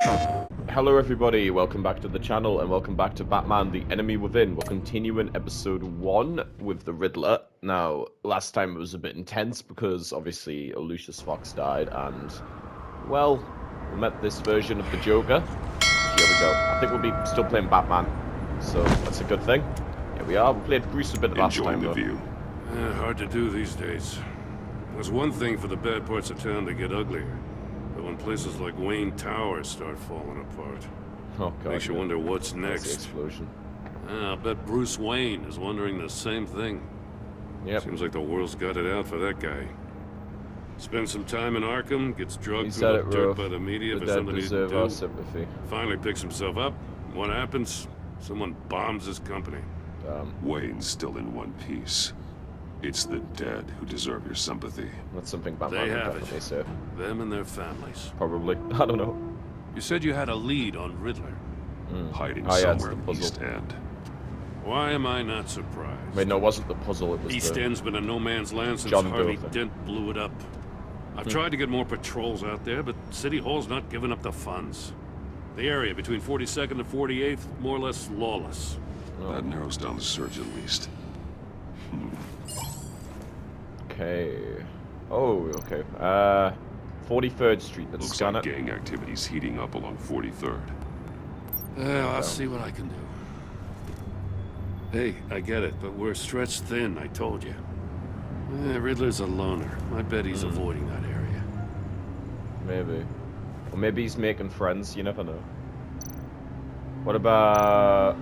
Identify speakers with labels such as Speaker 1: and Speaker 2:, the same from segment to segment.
Speaker 1: Hello everybody, welcome back to the channel and welcome back to Batman The Enemy Within. We're continuing episode 1 with the Riddler. Now, last time it was a bit intense because obviously Lucius Fox died and, well, we met this version of the Joker. Here we go. I think we'll be still playing Batman, so that's a good thing. Here we are. We played Bruce a bit last time
Speaker 2: Enjoying the
Speaker 1: though.
Speaker 2: view.
Speaker 3: Hard to do these days. There's one thing for the bad parts of town to get uglier. But when places like Wayne Tower start falling apart,
Speaker 1: Oh god.
Speaker 3: makes you wonder what's
Speaker 1: That's the
Speaker 3: next.
Speaker 1: explosion.
Speaker 3: I'll bet Bruce Wayne is wondering the same thing.
Speaker 1: Yep.
Speaker 3: Seems like the world's got it out for that guy. Spends some time in Arkham, gets
Speaker 1: He
Speaker 3: drugged
Speaker 1: said
Speaker 3: through
Speaker 1: it,
Speaker 3: the dirt
Speaker 1: Rolf.
Speaker 3: by the media
Speaker 1: The
Speaker 3: for
Speaker 1: dead
Speaker 3: something he didn't
Speaker 1: deserve our
Speaker 3: do.
Speaker 1: sympathy.
Speaker 3: Finally picks himself up. What happens? Someone bombs his company.
Speaker 2: Wayne's still in one piece. It's the dead who deserve your sympathy.
Speaker 1: That's something Batman
Speaker 3: They
Speaker 1: would
Speaker 3: have
Speaker 1: definitely
Speaker 3: it.
Speaker 1: say.
Speaker 3: Them and their families.
Speaker 1: Probably. I don't know.
Speaker 3: You said you had a lead on Riddler.
Speaker 2: Hiding
Speaker 1: Oh, yeah, it's
Speaker 2: somewhere
Speaker 1: the
Speaker 2: in
Speaker 1: puzzle.
Speaker 2: East End.
Speaker 3: Why am I not surprised?
Speaker 1: Wait, no, it wasn't the puzzle, it was
Speaker 3: East
Speaker 1: the...
Speaker 3: End's been a no man's land since
Speaker 1: John
Speaker 3: Harvey
Speaker 1: Doe.
Speaker 3: Dent blew it up. I've tried to get more patrols out there, but City Hall's not giving up the funds. The area between 42nd and 48th, more or less lawless.
Speaker 2: That narrows down the search at least.
Speaker 1: Okay. Oh, okay. 43rd Street. Let's
Speaker 2: Looks
Speaker 1: scan
Speaker 2: like
Speaker 1: it.
Speaker 2: gang activity's heating up along 43rd.
Speaker 3: I'll see what I can do. Hey, I get it, but we're stretched thin, I told you. Riddler's a loner. I bet he's avoiding that area.
Speaker 1: Maybe. Or maybe he's making friends, you never know. What about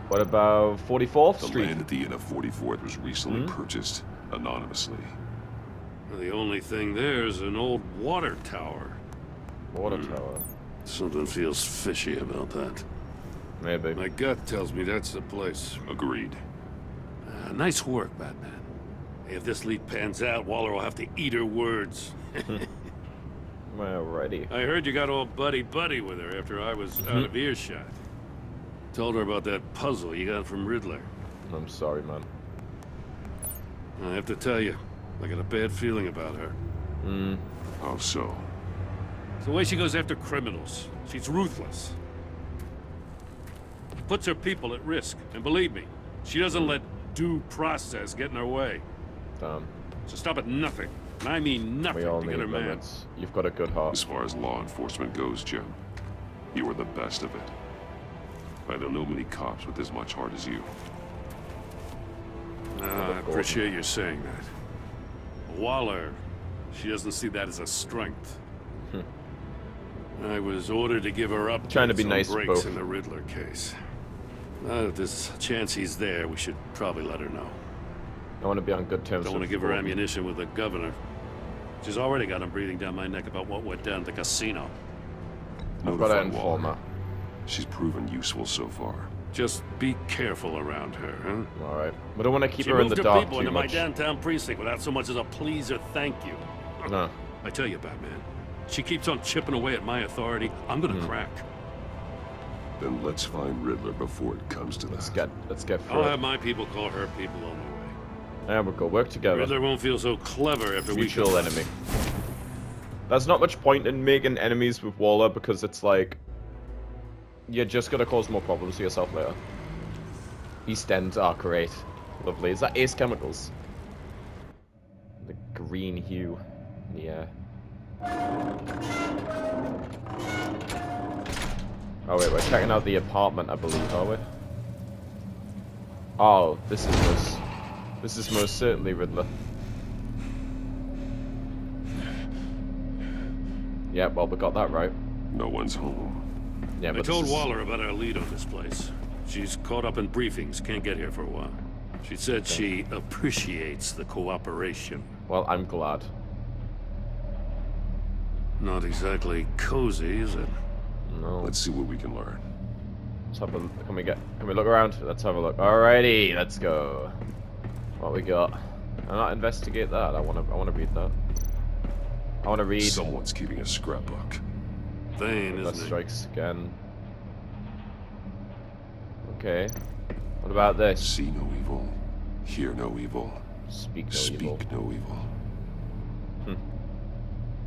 Speaker 1: 44th
Speaker 2: The
Speaker 1: Street?
Speaker 2: land at the end of 44th was recently purchased anonymously.
Speaker 3: The only thing there's an old water tower.
Speaker 1: Water tower.
Speaker 3: Something feels fishy about that.
Speaker 1: Maybe.
Speaker 3: My gut tells me that's the place.
Speaker 2: Agreed.
Speaker 3: Nice work, Batman. If this lead pans out, Waller will have to eat her words.
Speaker 1: Alrighty.
Speaker 3: I heard you got all buddy-buddy with her after I was out of earshot. Told her about that puzzle you got from Riddler.
Speaker 1: I'm sorry, man.
Speaker 3: I have to tell you, I got a bad feeling about her.
Speaker 2: How so?
Speaker 3: It's the way she goes after criminals. She's ruthless. Puts her people at risk. And believe me, she doesn't let due process get in her way.
Speaker 1: Damn.
Speaker 3: So stop at nothing. And I mean
Speaker 1: We
Speaker 3: nothing
Speaker 1: all
Speaker 3: to
Speaker 1: need
Speaker 3: get her man.
Speaker 1: limits. You've got a good heart.
Speaker 2: As far as law enforcement goes, Jim, you are the best of it. I don't know many cops with as much heart as you.
Speaker 3: I appreciate you saying that. Waller, she doesn't see that as a strength. I was ordered to give her up.
Speaker 1: Trying to be nice to
Speaker 3: breaks
Speaker 1: both.
Speaker 3: in the Riddler case. If there's a chance he's there, we should probably let her know.
Speaker 1: I want to be on good terms
Speaker 3: Don't want to
Speaker 1: with
Speaker 3: give her
Speaker 1: Gordon.
Speaker 3: ammunition with the governor. She's already got him breathing down my neck about what went down at the casino.
Speaker 1: I've got an
Speaker 2: Notify
Speaker 1: informer.
Speaker 2: Waller. She's proven useful so far.
Speaker 3: Just be careful around her, huh?
Speaker 1: Alright. We don't want to keep
Speaker 3: She
Speaker 1: her in
Speaker 3: moved
Speaker 1: the
Speaker 3: her
Speaker 1: dark
Speaker 3: people
Speaker 1: too
Speaker 3: into my
Speaker 1: much.
Speaker 3: downtown precinct without so much as a please or thank you.
Speaker 1: No.
Speaker 3: I tell you, Batman, she keeps on chipping away at my authority. I'm gonna crack.
Speaker 2: Then let's find Riddler before it comes to that.
Speaker 1: Let's get through
Speaker 3: I'll
Speaker 1: it.
Speaker 3: have my people call her people on the way.
Speaker 1: There we go. Work together.
Speaker 3: Riddler won't feel so clever after we
Speaker 1: Mutual
Speaker 3: kill
Speaker 1: enemy. There's not much point in making enemies with Waller because it's like you're just gonna cause more problems for yourself later. East End, oh great. Lovely. Is that Ace Chemicals? The green hue. Yeah. Oh wait, we're checking out the apartment, I believe, are we? Oh, this is most certainly Riddler. Yeah, well, we got that right.
Speaker 2: No one's home.
Speaker 1: Yeah,
Speaker 3: I
Speaker 1: but
Speaker 3: told
Speaker 1: this is-
Speaker 3: Waller about our lead on this place. She's caught up in briefings, can't get here for a while. She said she appreciates the cooperation.
Speaker 1: Well, I'm glad.
Speaker 3: Not exactly cozy, is it?
Speaker 1: No.
Speaker 2: Let's see what we can learn.
Speaker 1: Let's have a, can we look around? Let's have a look. Alrighty, let's go. What we got? I'll not investigate that. I wanna read that. I wanna read.
Speaker 2: Someone's keeping a scrapbook.
Speaker 3: Vain,
Speaker 1: That
Speaker 3: isn't it?
Speaker 1: strikes again. Okay. What about this?
Speaker 2: See no evil, hear no evil,
Speaker 1: Speak no
Speaker 2: speak
Speaker 1: evil.
Speaker 2: no evil.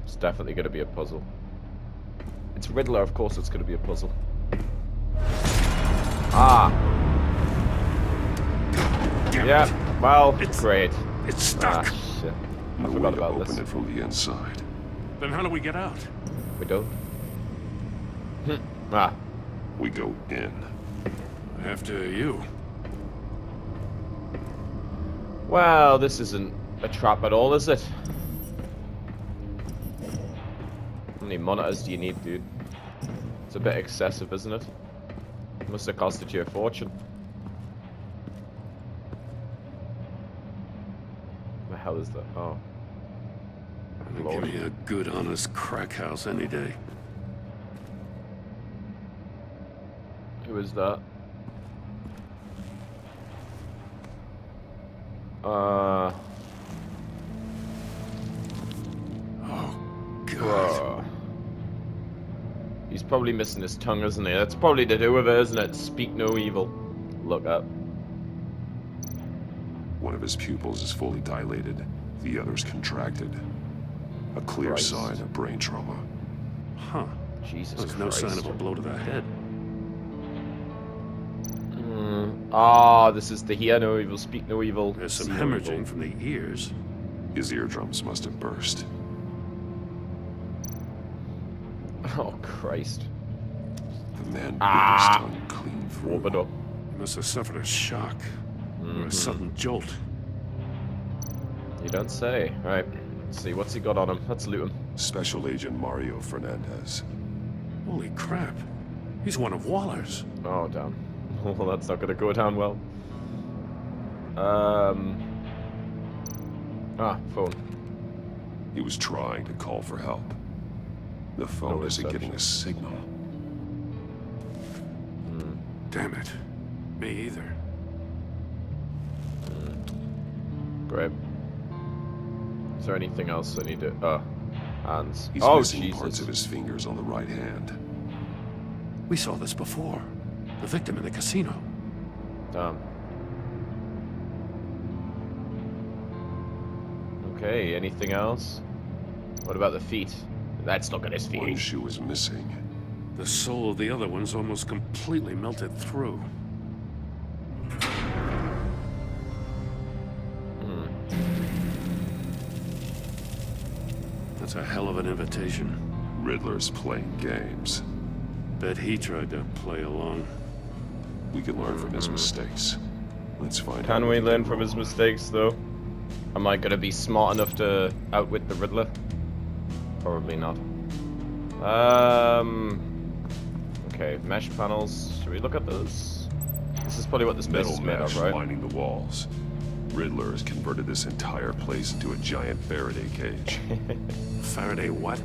Speaker 1: It's definitely gonna be a puzzle. It's Riddler, of course it's going to be a puzzle. Ah.
Speaker 3: Damn
Speaker 1: Yeah,
Speaker 3: it.
Speaker 1: well,
Speaker 3: It's-
Speaker 1: great.
Speaker 3: It's stuck.
Speaker 1: Ah, shit. I
Speaker 2: No way
Speaker 1: forgot
Speaker 2: to
Speaker 1: about
Speaker 2: open
Speaker 1: this.
Speaker 2: it from the inside.
Speaker 3: Then how do we get out?
Speaker 1: We don't. Ah.
Speaker 2: We go in.
Speaker 3: After you.
Speaker 1: Well, this isn't a trap at all, is it? How many monitors do you need, dude? It's a bit excessive, isn't it? Must have costed you a fortune. The hell is that? Oh.
Speaker 3: Give
Speaker 1: Lord.
Speaker 3: me a good, honest crack house any day.
Speaker 1: Who is that?
Speaker 3: Oh, God.
Speaker 1: Whoa. He's probably missing his tongue, isn't he? That's probably to do with it, isn't it? Speak no evil. Look up.
Speaker 2: One of his pupils is fully dilated. The other's contracted. A clear
Speaker 1: Christ.
Speaker 2: sign of brain trauma.
Speaker 3: Huh.
Speaker 1: Jesus
Speaker 3: There's no
Speaker 1: Christ.
Speaker 3: sign of a blow to the head.
Speaker 1: Ah, this is the hear no evil, speak no evil.
Speaker 3: There's some
Speaker 1: see no
Speaker 3: hemorrhaging
Speaker 1: evil.
Speaker 3: from the ears.
Speaker 2: His eardrums must have burst.
Speaker 1: Oh, Christ.
Speaker 2: The man bit
Speaker 1: Ah.
Speaker 2: his tongue clean through.
Speaker 1: Warp it up.
Speaker 3: He must have suffered a shock. Or a sudden jolt.
Speaker 1: You don't say. Right. Let's see, what's he got on him? Let's loot him.
Speaker 2: Special Agent Mario Fernandez.
Speaker 3: Holy crap. He's one of Waller's.
Speaker 1: Oh, damn. Well, that's not gonna go down well. Ah, phone.
Speaker 2: He was trying to call for help. The phone
Speaker 1: No
Speaker 2: isn't
Speaker 1: reception.
Speaker 2: getting a signal.
Speaker 3: Damn it. Me either.
Speaker 1: Great. Is there anything else I need to... Oh, hands.
Speaker 2: He's
Speaker 1: Oh,
Speaker 2: missing parts of
Speaker 1: Jesus.
Speaker 2: his fingers on the right hand.
Speaker 3: We saw this before. The victim in the casino.
Speaker 1: Damn. Okay, anything else? What about the feet? Let's look at his
Speaker 2: One
Speaker 1: feet.
Speaker 2: shoe is missing.
Speaker 3: The sole of the other one's almost completely melted through. That's a hell of an invitation.
Speaker 2: Riddler's playing games.
Speaker 3: Bet he tried to play along.
Speaker 2: We can learn from his mistakes. Let's find out.
Speaker 1: Can
Speaker 2: what
Speaker 1: we
Speaker 2: he
Speaker 1: learn
Speaker 2: did
Speaker 1: from his
Speaker 2: wrong.
Speaker 1: mistakes, though? Am I gonna be smart enough to outwit the Riddler? Probably not. Okay, mesh panels. Should we look at those? This is probably what this place
Speaker 2: Metal
Speaker 1: is made
Speaker 2: mesh
Speaker 1: of, right?
Speaker 2: lining the walls. Riddler has converted this entire place into a giant Faraday cage.
Speaker 3: Faraday what?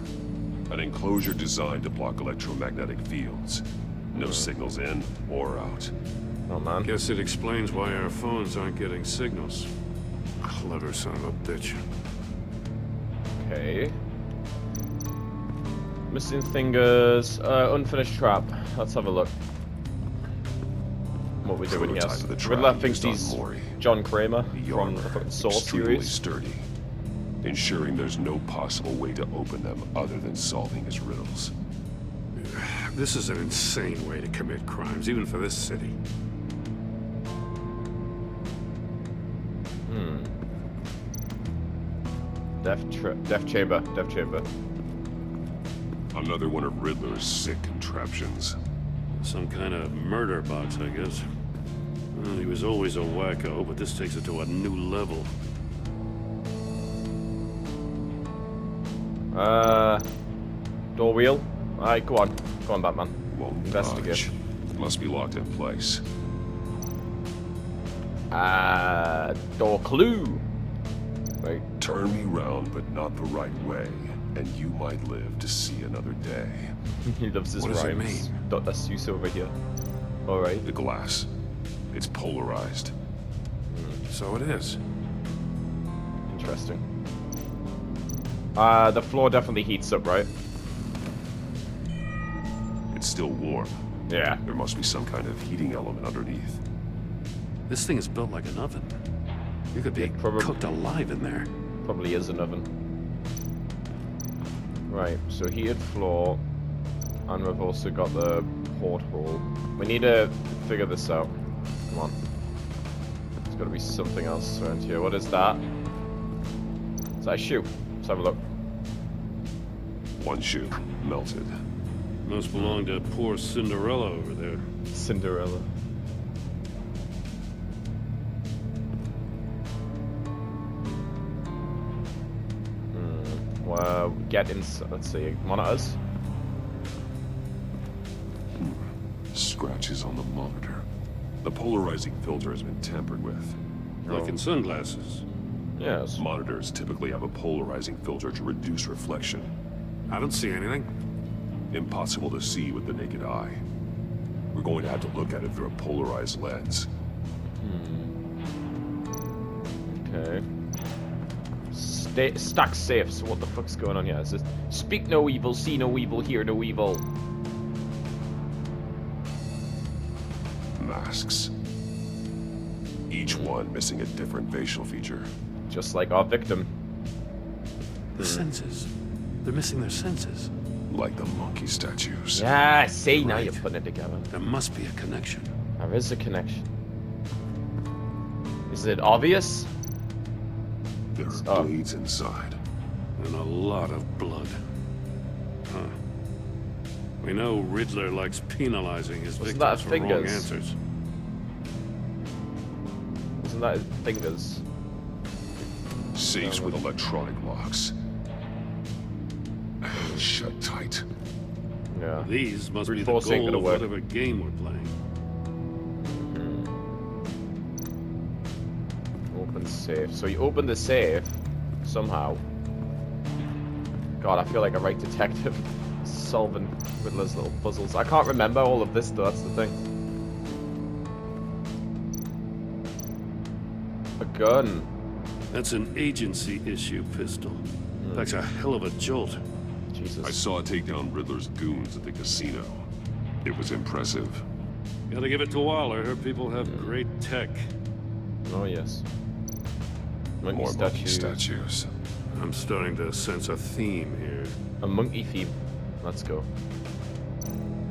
Speaker 2: An enclosure designed to block electromagnetic fields. No signals in or out.
Speaker 1: Oh, man.
Speaker 3: Guess it explains why our phones aren't getting signals. Clever son of a bitch.
Speaker 1: Okay. Missing fingers. Unfinished trap. Let's have a look. What we doing,
Speaker 2: Prototype
Speaker 1: yes.
Speaker 2: of the trap
Speaker 1: Riddler thinks
Speaker 2: used on
Speaker 1: he's
Speaker 2: Maury.
Speaker 1: John Kramer
Speaker 2: The
Speaker 1: from
Speaker 2: armor,
Speaker 1: the fucking Saw
Speaker 2: extremely
Speaker 1: series.
Speaker 2: sturdy, ensuring there's no possible way to open them other than solving his riddles.
Speaker 3: This is an insane way to commit crimes, even for this city.
Speaker 1: Death chamber.
Speaker 2: Another one of Riddler's sick contraptions.
Speaker 3: Some kind of murder box, I guess. Well, he was always a wacko, but this takes it to a new level.
Speaker 1: Door wheel. Alright, go on, Batman.
Speaker 2: Won't
Speaker 1: Investigate.
Speaker 2: budge. It must be locked in place.
Speaker 1: Door clue. Wait.
Speaker 2: Turn me round, but not the right way, and you might live to see another day.
Speaker 1: He loves his
Speaker 3: What does it
Speaker 1: rhymes.
Speaker 3: mean?
Speaker 1: Dr. Seuss over here. Alright.
Speaker 2: The glass. It's polarized.
Speaker 3: So it is.
Speaker 1: Interesting. The floor definitely heats up, right?
Speaker 2: It's still warm.
Speaker 1: Yeah.
Speaker 2: There must be some kind of heating element underneath.
Speaker 3: This thing is built like an oven. You could be
Speaker 1: probably-
Speaker 3: cooked alive in there.
Speaker 1: Probably is an oven. Right, so heated floor. And we've also got the porthole. We need to figure this out. Come on. There's got to be something else around here. What is that? Is that a shoe? Let's have a look.
Speaker 2: One shoe, melted.
Speaker 3: Must belong to poor Cinderella over there.
Speaker 1: Cinderella. Well, get in. Let's see. Monitors.
Speaker 2: Scratches on the monitor. The polarizing filter has been tampered with.
Speaker 3: Like in sunglasses.
Speaker 1: Yes.
Speaker 2: Monitors typically have a polarizing filter to reduce reflection.
Speaker 3: I don't see anything.
Speaker 2: Impossible to see with the naked eye. We're going to have to look at it through a polarized lens.
Speaker 1: Okay. Stack safe. So what the fuck's going on here? Is this speak no evil, see no evil, hear no evil?
Speaker 2: Masks. Each one missing a different facial feature.
Speaker 1: Just like our victim.
Speaker 3: The senses. They're missing their senses.
Speaker 2: Like the monkey statues.
Speaker 1: Yeah, see, now
Speaker 3: Right.
Speaker 1: you're putting it together.
Speaker 3: There must be a connection.
Speaker 1: There is a connection. Is it obvious?
Speaker 2: There are
Speaker 1: Oh.
Speaker 2: blades inside.
Speaker 3: And a lot of blood. Huh. We know Riddler likes penalizing his
Speaker 1: Wasn't that
Speaker 3: victims for wrong
Speaker 1: fingers?
Speaker 3: answers.
Speaker 1: Isn't that his fingers?
Speaker 2: Safes with electronic locks. Shut tight.
Speaker 1: Yeah.
Speaker 3: These must
Speaker 1: Brute
Speaker 3: be the
Speaker 1: force ain't
Speaker 3: goal
Speaker 1: gonna
Speaker 3: of
Speaker 1: work.
Speaker 3: whatever game we're playing.
Speaker 1: Open safe. So you open the safe somehow. God, I feel like a right detective solving Riddler's little puzzles. I can't remember all of this though, that's the thing. A gun.
Speaker 3: That's an agency issue pistol. That's a hell of a jolt.
Speaker 1: Jesus.
Speaker 2: I saw it take down Riddler's goons at the casino. It was impressive.
Speaker 3: Gotta give it to Waller. Her people have great tech.
Speaker 1: Oh yes. Monkey
Speaker 2: More
Speaker 1: statue.
Speaker 2: monkey statues.
Speaker 3: I'm starting to sense a theme here.
Speaker 1: A monkey theme. Let's go.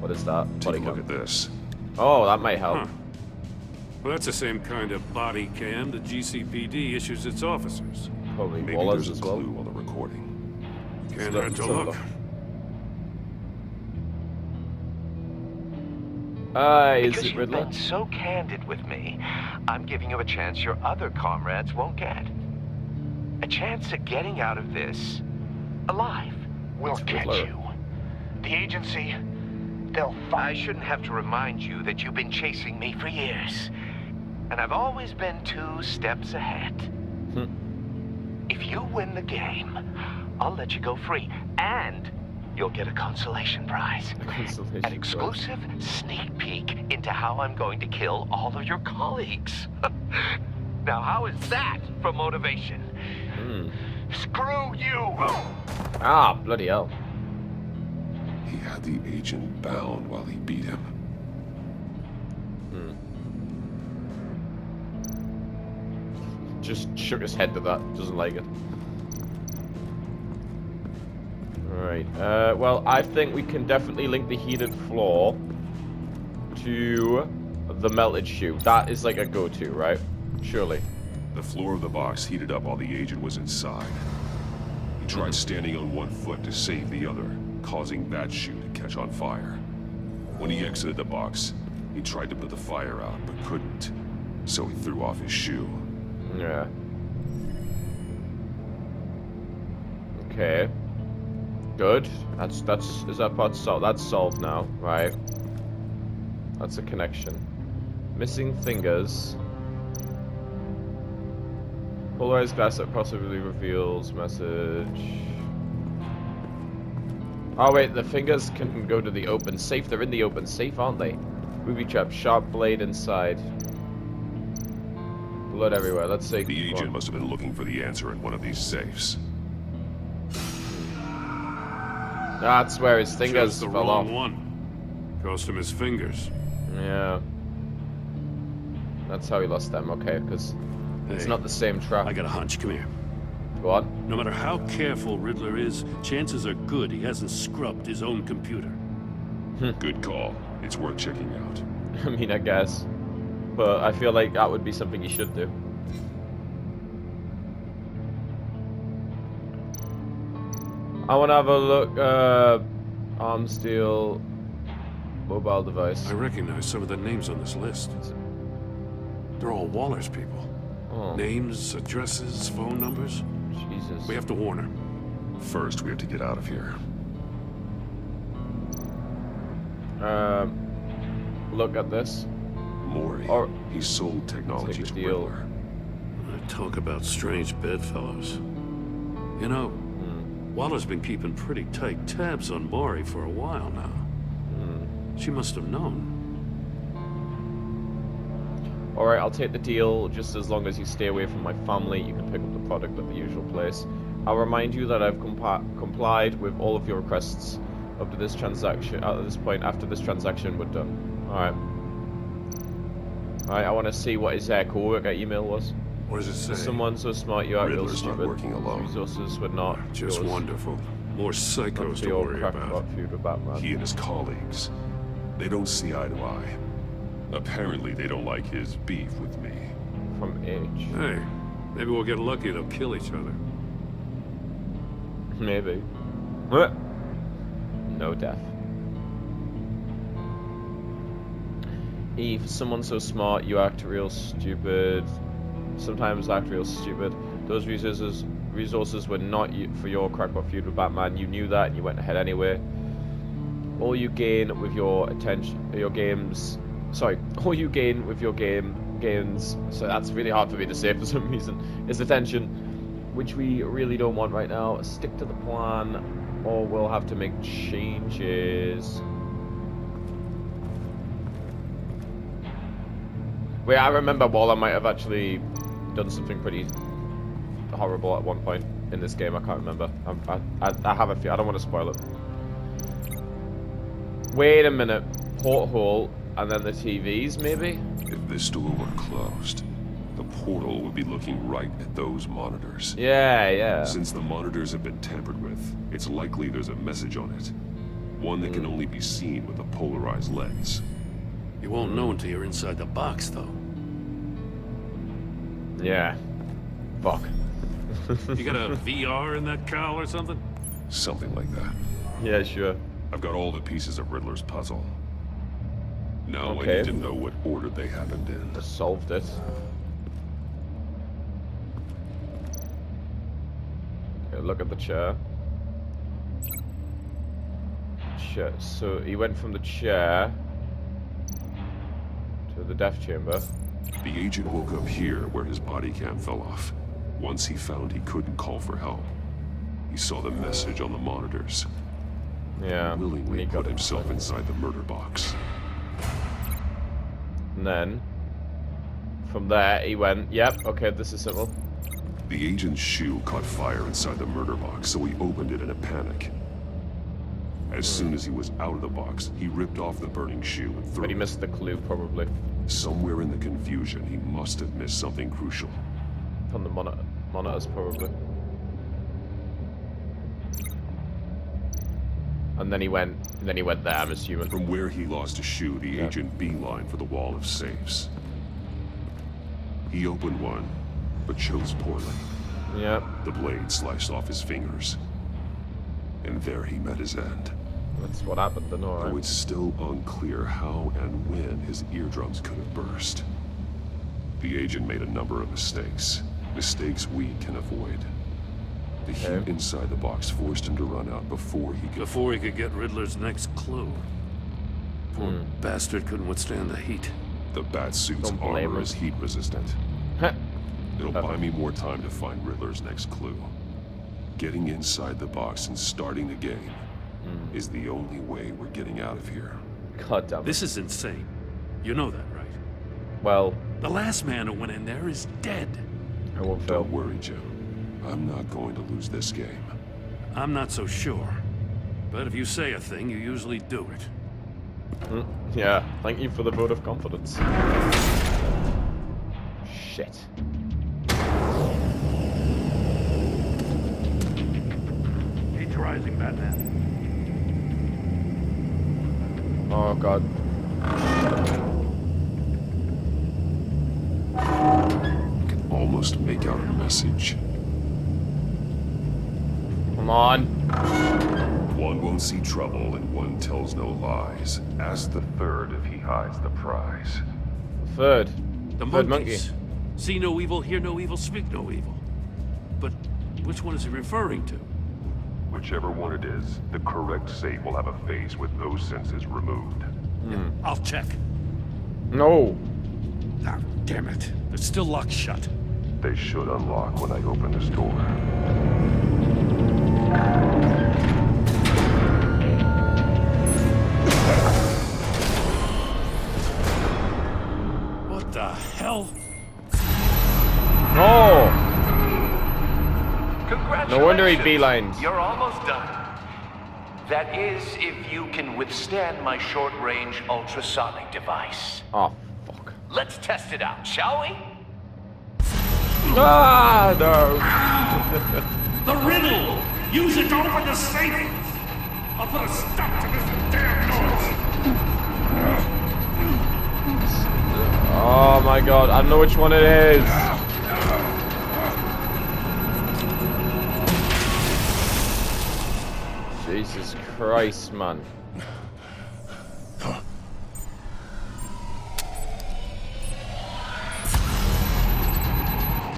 Speaker 1: What is that?
Speaker 2: Take a
Speaker 1: Body
Speaker 2: look
Speaker 1: cam.
Speaker 2: at this.
Speaker 1: Oh, that might help.
Speaker 3: Huh. Well, that's the same kind of body cam the GCPD issues its officers.
Speaker 1: Probably
Speaker 2: Maybe
Speaker 1: Waller's
Speaker 2: there's
Speaker 1: as
Speaker 2: a
Speaker 1: well.
Speaker 2: clue on the recording.
Speaker 3: Can't
Speaker 1: Let's
Speaker 3: hurt to
Speaker 1: have a
Speaker 3: look.
Speaker 1: look. Is
Speaker 4: Because
Speaker 1: it
Speaker 4: you've
Speaker 1: Riddler?
Speaker 4: been so candid with me, I'm giving you a chance your other comrades won't get. A chance at getting out of this alive. We'll
Speaker 1: It's
Speaker 4: catch
Speaker 1: Riddler.
Speaker 4: you. The agency, they'll find. I shouldn't have to remind you that you've been chasing me for years. And I've always been 2 steps ahead. If you win the game, I'll let you go free. And you'll get a consolation prize.
Speaker 1: Consolation
Speaker 4: An
Speaker 1: prize.
Speaker 4: exclusive sneak peek into how I'm going to kill all of your colleagues. Now, how is that for motivation? Screw you!
Speaker 1: Ah, bloody hell.
Speaker 2: He had the agent bound while he beat him.
Speaker 1: Just shook his head to that. Doesn't like it. Alright. Well, I think we can definitely link the heated floor to the melted shoe. That is like a go-to, right? Surely.
Speaker 2: The floor of the box heated up while the agent was inside. He tried standing on one foot to save the other, causing that shoe to catch on fire. When he exited the box, he tried to put the fire out, but couldn't. So he threw off his shoe.
Speaker 1: Yeah. Okay. Good. Is that part solved? That's solved now, right? That's a connection. Missing fingers. Polarized glass that possibly reveals message. Oh wait, the fingers can go to the open safe. They're in the open safe, aren't they? Booby trap, sharp blade inside. Blood everywhere. Let's see.
Speaker 2: The agent must have been looking for the answer in one of these safes.
Speaker 1: That's where his
Speaker 3: Chose
Speaker 1: fingers
Speaker 3: the
Speaker 1: fell off.
Speaker 3: wrong one. Cost him his fingers.
Speaker 1: Yeah. That's how he lost them, okay, because it's
Speaker 3: Hey,
Speaker 1: not the same trap.
Speaker 3: I got a hunch. Come here.
Speaker 1: Go on.
Speaker 3: No matter how careful Riddler is, chances are good he hasn't scrubbed his own computer.
Speaker 2: Good call. It's worth checking out.
Speaker 1: I mean, I guess. But I feel like that would be something you should do. I want to have a look. Arms deal. Mobile device.
Speaker 3: I recognize some of the names on this list. They're all Waller's people.
Speaker 1: Oh,
Speaker 3: Names, addresses, phone numbers.
Speaker 1: Jesus.
Speaker 3: We have to warn her.
Speaker 2: First, we have to get out of here.
Speaker 1: Look at this.
Speaker 2: Maury,
Speaker 1: Or-
Speaker 2: he sold technology
Speaker 1: Take a
Speaker 2: to
Speaker 1: deal.
Speaker 2: Riddler.
Speaker 3: Talk about strange bedfellows. You know, Waller's been keeping pretty tight tabs on Maury for a while now. She must have known.
Speaker 1: Alright, I'll take the deal just as long as you stay away from my family. You can pick up the product at the usual place. I'll remind you that I've complied with all of your requests up to this transaction. At this point, after this transaction, we're done. Alright. Alright, I want to see what his co-worker email was.
Speaker 3: What does it say?
Speaker 1: Someone so smart you are real
Speaker 2: Riddler's not
Speaker 1: stupid.
Speaker 2: working alone.
Speaker 1: Resources were not
Speaker 3: Just
Speaker 1: yours.
Speaker 3: wonderful. More psychos
Speaker 1: Not
Speaker 3: to
Speaker 1: your
Speaker 3: worry
Speaker 1: crackpot
Speaker 3: about.
Speaker 1: feud with Batman.
Speaker 2: He and his colleagues, they don't see eye to eye. Apparently, they don't like his beef with me.
Speaker 1: From age.
Speaker 3: Hey, maybe we'll get lucky. They'll kill each other.
Speaker 1: Maybe. What? No death. Eve, someone so smart, you act real stupid. Sometimes act real stupid. Those resources were not for your crackpot feud with Batman. You knew that and you went ahead anyway. All you gain with your attention, your games. Sorry, all you gain with your gains. So that's really hard for me to say for some reason. Is attention, which we really don't want right now. Stick to the plan, or we'll have to make changes. Wait, I remember Waller might have actually done something pretty horrible at one point in this game. I can't remember. I have a few. I don't want to spoil it. Wait a minute. Porthole, and then the TVs, maybe?
Speaker 2: If this door were closed, the portal would be looking right at those monitors.
Speaker 1: Yeah.
Speaker 2: Since the monitors have been tampered with, it's likely there's a message on it. One that can only be seen with a polarized lens.
Speaker 3: You won't know until you're inside the box, though.
Speaker 1: Yeah. Fuck.
Speaker 3: You got a VR in that cowl or something?
Speaker 2: Something like that.
Speaker 1: Yeah, sure.
Speaker 2: I've got all the pieces of Riddler's puzzle. Now I
Speaker 1: Okay.
Speaker 2: need to know what order they happened in.
Speaker 1: Just solved it. Okay, look at the chair. Chair. So he went from the chair to the death chamber.
Speaker 2: The agent woke up here where his body cam fell off. Once he found he couldn't call for help, he saw the message on the monitors.
Speaker 1: Yeah.
Speaker 2: Willingly
Speaker 1: he
Speaker 2: put
Speaker 1: got
Speaker 2: himself inside the murder box.
Speaker 1: And then from there he went, yep, okay, this is simple.
Speaker 2: The agent's shoe caught fire inside the murder box, so he opened it in a panic. As soon as he was out of the box, he ripped off the burning shoe and threw
Speaker 1: But he
Speaker 2: it.
Speaker 1: missed the clue probably.
Speaker 2: Somewhere in the confusion, he must have missed something crucial.
Speaker 1: From the monitors probably. And then he went there, I'm assuming.
Speaker 2: From where he lost a shoe, the
Speaker 1: Yeah.
Speaker 2: agent beelined for the wall of safes. He opened one, but chose poorly.
Speaker 1: Yeah.
Speaker 2: The blade sliced off his fingers. And there he met his end.
Speaker 1: That's what happened then,
Speaker 2: Though
Speaker 1: alright.
Speaker 2: it's still unclear how and when his eardrums could have burst. The agent made a number of mistakes. Mistakes we can avoid. The heat
Speaker 1: Okay.
Speaker 2: inside the box forced him to run out before he could...
Speaker 3: Before he could get Riddler's next clue. Poor bastard couldn't withstand the heat.
Speaker 2: The Batsuit's
Speaker 1: Don't blame
Speaker 2: armor
Speaker 1: him.
Speaker 2: is heat resistant.
Speaker 1: Heh.
Speaker 2: It'll buy me more time to find Riddler's next clue. Getting inside the box and starting the game is the only way we're getting out of here.
Speaker 1: God damn it.
Speaker 3: This is insane. You know that, right?
Speaker 1: Well,
Speaker 3: The last man who went in there is dead.
Speaker 1: I won't fail.
Speaker 2: Don't worry, Jim. I'm not going to lose this game.
Speaker 3: I'm not so sure. But if you say a thing, you usually do it.
Speaker 1: Yeah, thank you for the vote of confidence. Shit.
Speaker 3: He's rising, Batman.
Speaker 1: Oh god.
Speaker 2: I can almost make out a message.
Speaker 1: Come on.
Speaker 2: One won't see trouble and one tells no lies. Ask the third if he hides the prize.
Speaker 1: Third.
Speaker 3: The
Speaker 1: Third
Speaker 3: monkeys. See no evil, hear no evil, speak no evil. But which one is he referring to?
Speaker 2: Whichever one it is, the correct safe will have a face with those senses removed.
Speaker 3: I'll check.
Speaker 1: No.
Speaker 3: Ah, damn it. It's still locked shut.
Speaker 2: They should unlock when I open this door.
Speaker 3: What the hell?
Speaker 1: No.
Speaker 4: Congratulations.
Speaker 1: No wonder he beelined.
Speaker 4: You're almost done. That is, if you can withstand my short-range ultrasonic device.
Speaker 1: Oh, fuck.
Speaker 4: Let's test it out, shall we?
Speaker 1: Ah, no.
Speaker 3: The riddle! Use it to open the safe! I'll put a stop to this damn noise!
Speaker 1: Oh my god, I don't know which one it is. Jesus Christ, man.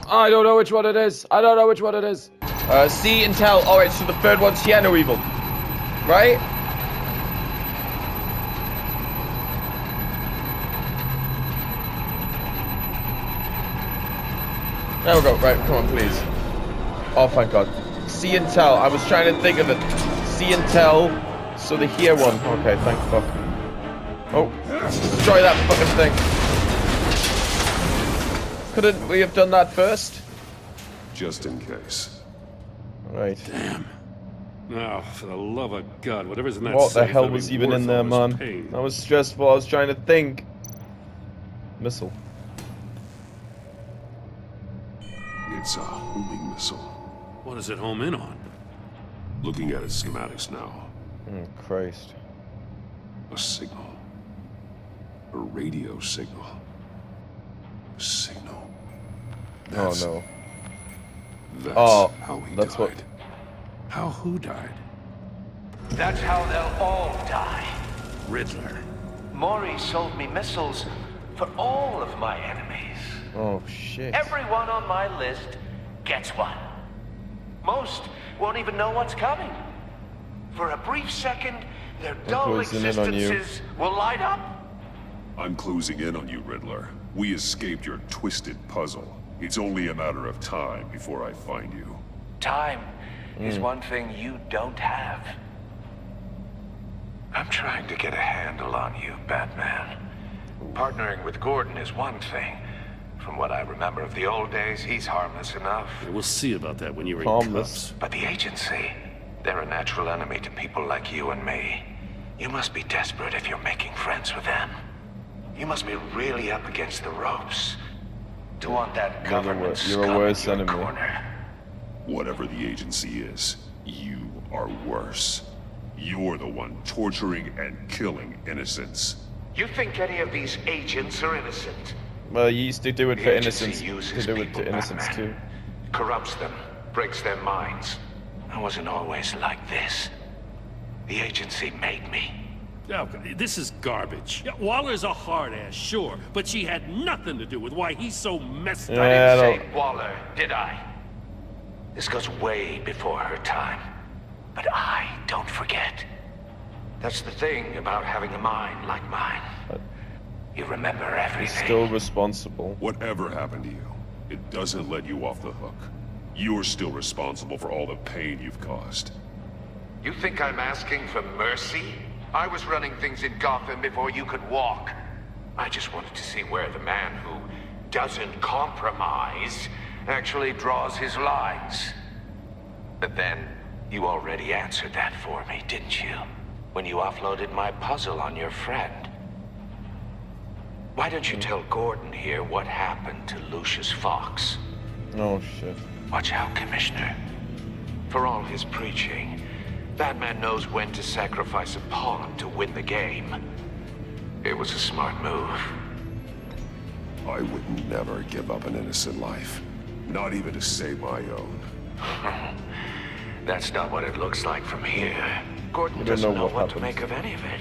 Speaker 1: I don't know which one it is. I don't know which one it is. See and tell. Alright, so the third one's here, no evil. Right? There we go. Right, come on, please. Oh, thank God. See and tell. I was trying to think of it. See and tell. So the here one. Okay, thank fuck. Oh, destroy that fucking thing. Couldn't we have done that first?
Speaker 2: Just in case.
Speaker 1: Right.
Speaker 3: Damn. Oh, for the love of God, whatever's in that
Speaker 1: What the
Speaker 3: safe,
Speaker 1: hell
Speaker 3: that'd
Speaker 1: was
Speaker 3: be
Speaker 1: even in
Speaker 3: worth
Speaker 1: there,
Speaker 3: all this
Speaker 1: man?
Speaker 3: pain.
Speaker 1: That was stressful. I was trying to think. Missile.
Speaker 2: It's a homing missile.
Speaker 3: What does it home in on?
Speaker 2: Looking at its schematics now.
Speaker 1: Oh, Christ.
Speaker 2: A signal. A radio signal. A signal. That's,
Speaker 1: Oh, no.
Speaker 2: That's
Speaker 1: Oh,
Speaker 2: how he
Speaker 1: that's
Speaker 2: died.
Speaker 1: what-
Speaker 3: How who died?
Speaker 4: That's how they'll all die.
Speaker 3: Riddler.
Speaker 4: Maury sold me missiles for all of my enemies.
Speaker 1: Oh, shit.
Speaker 4: Everyone on my list gets one. Most won't even know what's coming. For a brief second, their dull
Speaker 1: closing in on you.
Speaker 4: existences will light up.
Speaker 2: I'm closing in on you, Riddler. We escaped your twisted puzzle. It's only a matter of time before I find you.
Speaker 4: Time is one thing you don't have. I'm trying to get a handle on you, Batman. Partnering with Gordon is one thing. From what I remember of the old days, he's harmless enough.
Speaker 3: We'll see about that when you're in
Speaker 1: Harmless.
Speaker 3: cuffs.
Speaker 4: But the agency, they're a natural enemy to people like you and me. You must be desperate if you're making friends with them. You must be really up against the ropes to want that government
Speaker 1: you're a
Speaker 4: scum
Speaker 1: worse
Speaker 4: in your
Speaker 1: enemy.
Speaker 4: corner.
Speaker 2: Whatever the agency is, you are worse. You're the one torturing and killing innocents.
Speaker 4: You think any of these agents are innocent?
Speaker 1: Well, you used to do it
Speaker 4: The
Speaker 1: for
Speaker 4: agency
Speaker 1: innocence.
Speaker 4: uses
Speaker 1: To do it
Speaker 4: people,
Speaker 1: to innocents,
Speaker 4: Batman.
Speaker 1: too.
Speaker 4: Corrupts them, breaks their minds. I wasn't always like this. The agency made me.
Speaker 3: Oh, this is garbage. Yeah, Waller's a hard ass, sure, but she had nothing to do with why he's so messed up.
Speaker 1: Yeah.
Speaker 4: I
Speaker 1: I
Speaker 4: didn't say Waller, did I? This goes way before her time. But I don't forget. That's the thing about having a mind like mine. You remember
Speaker 1: He's
Speaker 4: everything.
Speaker 1: still responsible.
Speaker 2: Whatever happened to you, it doesn't let you off the hook. You're still responsible for all the pain you've caused.
Speaker 4: You think I'm asking for mercy? I was running things in Gotham before you could walk. I just wanted to see where the man who doesn't compromise actually draws his lines. But then, you already answered that for me, didn't you? When you offloaded my puzzle on your friend. Why don't you tell Gordon here what happened to Lucius Fox?
Speaker 1: Oh, shit.
Speaker 4: Watch out, Commissioner. For all his preaching, Batman knows when to sacrifice a pawn to win the game. It was a smart move.
Speaker 2: I would never give up an innocent life. Not even to save my own.
Speaker 4: That's not what it looks like from here. Gordon
Speaker 1: don't
Speaker 4: doesn't
Speaker 1: know
Speaker 4: know
Speaker 1: what
Speaker 4: what to
Speaker 1: happens.
Speaker 4: make of any of it.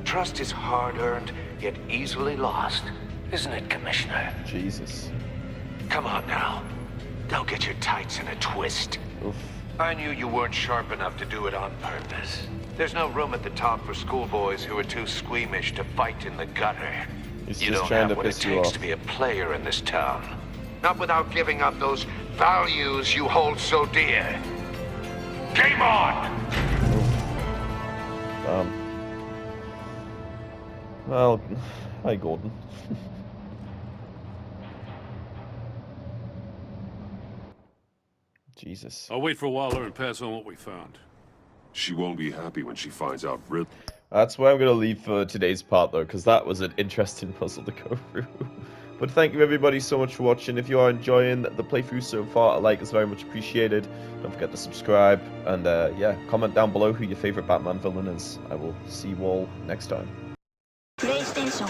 Speaker 4: Trust is hard-earned, yet easily lost. Isn't it, Commissioner?
Speaker 1: Jesus.
Speaker 4: Come on now. Don't get your tights in a twist.
Speaker 1: Oof.
Speaker 4: I knew you weren't sharp enough to do it on purpose. There's no room at the top for schoolboys who are too squeamish to fight in the gutter.
Speaker 1: He's
Speaker 4: You
Speaker 1: just
Speaker 4: don't
Speaker 1: trying
Speaker 4: have
Speaker 1: to
Speaker 4: what it
Speaker 1: piss you
Speaker 4: takes
Speaker 1: off.
Speaker 4: to be a player in this town. Not without giving up those values you hold so dear. Game on!
Speaker 1: Well, hi Gordon. Jesus.
Speaker 3: I'll wait for Waller and pass on what we found.
Speaker 2: She won't be happy when she finds out Riddler.
Speaker 1: That's where I'm going to leave for today's part, though, because that was an interesting puzzle to go through. But thank you, everybody, so much for watching. If you are enjoying the playthrough so far, a like is very much appreciated. Don't forget to subscribe. And, yeah, comment down below who your favorite Batman villain is. I will see you all next time.
Speaker 5: PlayStation